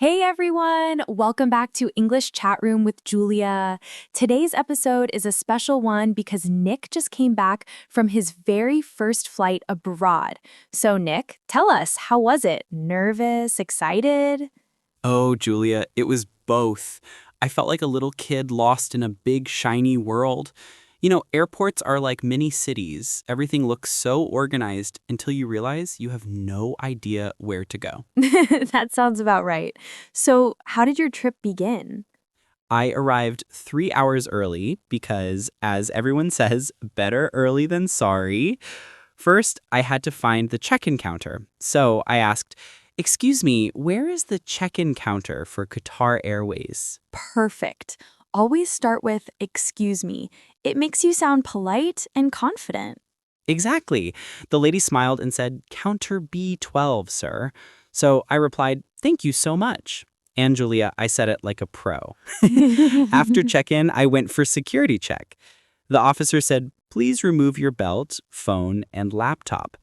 Hey everyone! Welcome back to English Chat Room with Julia. Today's episode is a special one because Nick just came back from his very first flight abroad. So Nick, tell us, how was it? Nervous? Excited? Oh, Julia, it was both. I felt like a little kid lost in a big, shiny world. Airports are like mini cities. Everything looks so organized until you realize you have no idea where to go. That sounds about right. So, how did your trip begin? I arrived 3 hours early because, as everyone says, better early than sorry. First, I had to find the check-in counter. So I asked, "Excuse me, where is the check-in counter for Qatar Airways?" Perfect. Always start with excuse me. It makes you sound polite and confident. Exactly. The lady smiled and said, "Counter B12, sir." So I replied, "Thank you so much." And Julia, I said it like a pro. After check-in, I went for security check. The officer said, "Please remove your belt, phone, and laptop."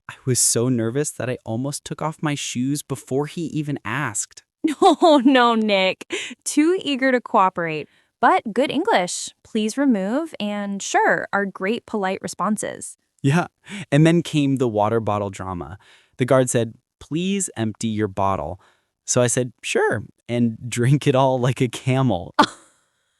I was so nervous that I almost took off my shoes before he even asked. Oh, no, Nick. Too eager to cooperate. But good English. Please remove and sure are great polite responses. Yeah. And then came the water bottle drama. The guard said, "Please empty your bottle." So I said, "Sure," and drink it all like a camel.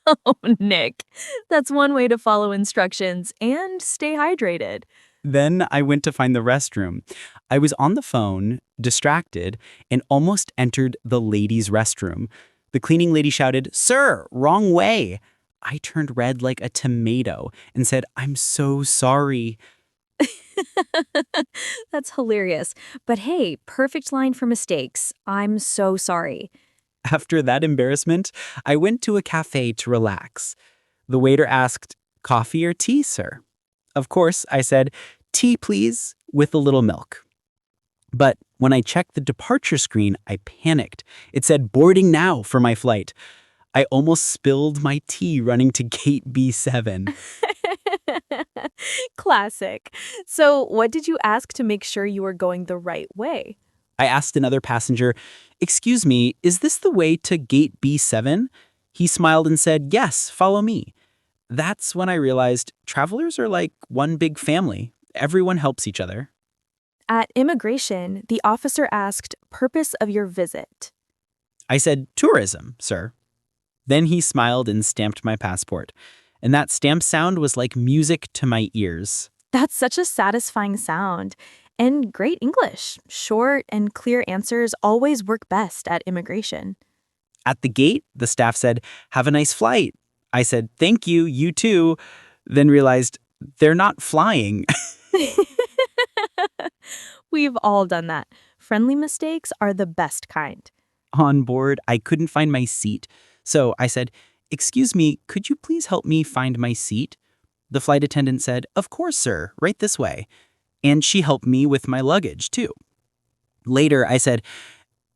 Oh, Nick. That's one way to follow instructions and stay hydrated. Then I went to find the restroom. I was on the phone, distracted, and almost entered the ladies' restroom. The cleaning lady shouted, "Sir, wrong way." I turned red like a tomato and said, "I'm so sorry." That's hilarious. But hey, perfect line for mistakes. I'm so sorry. After that embarrassment, I went to a cafe to relax. The waiter asked, "Coffee or tea, sir?" Of course, I said, "Tea, please, with a little milk." But when I checked the departure screen, I panicked. It said boarding now for my flight. I almost spilled my tea running to gate B7. Classic. So, what did you ask to make sure you were going the right way? I asked another passenger, "Excuse me, is this the way to gate B7? He smiled and said, "Yes, follow me." That's when I realized travelers are like one big family. Everyone helps each other. At immigration, the officer asked, purpose of your visit. I said, "Tourism, sir." Then he smiled and stamped my passport. And that stamp sound was like music to my ears. That's such a satisfying sound. And great English. Short and clear answers always work best at immigration. At the gate, the staff said, "Have a nice flight." I said, "Thank you, you too." Then realized they're not flying. We've all done that. Friendly mistakes are the best kind. On board, I couldn't find my seat. So I said, "Excuse me, could you please help me find my seat?" The flight attendant said, "Of course, sir, right this way." And she helped me with my luggage, too. Later, I said,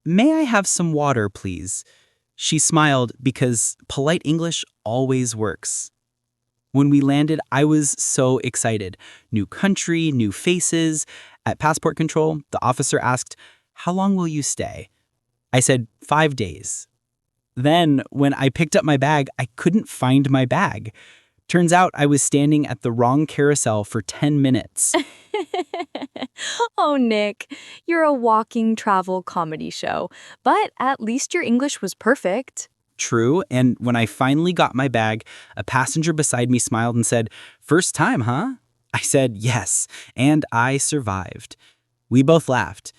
"May I have some water, please?" She smiled because polite English always works. When we landed, I was so excited. New country, new faces. At passport control, the officer asked, "How long will you stay?" I said, "5 days." Then, when I picked up my bag, I couldn't find my bag. Turns out I was standing at the wrong carousel for 10 minutes. Oh, Nick, you're a walking travel comedy show. But at least your English was perfect. True, and when I finally got my bag, a passenger beside me smiled and said, "First time, huh?" I said, "Yes," and I survived. We both laughed.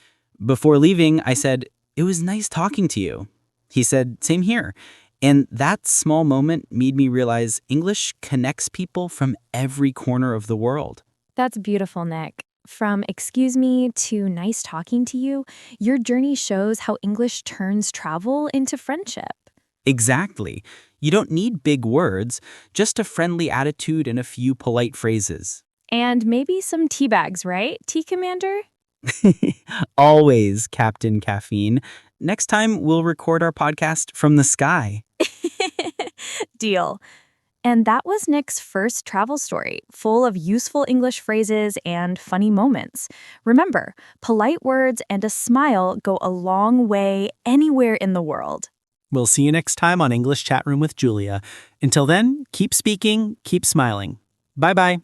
Before leaving, I said, "It was nice talking to you." He said, "Same here." And that small moment made me realize English connects people from every corner of the world. That's beautiful, Nick. From excuse me to nice talking to you, your journey shows how English turns travel into friendship. Exactly. You don't need big words, just a friendly attitude and a few polite phrases. And maybe some tea bags, right, Tea Commander? Always, Captain Caffeine. Next time, we'll record our podcast from the sky. Deal. And that was Nick's first travel story, full of useful English phrases and funny moments. Remember, polite words and a smile go a long way anywhere in the world. We'll see you next time on English Chat Room with Julia. Until then, keep speaking, keep smiling. Bye-bye.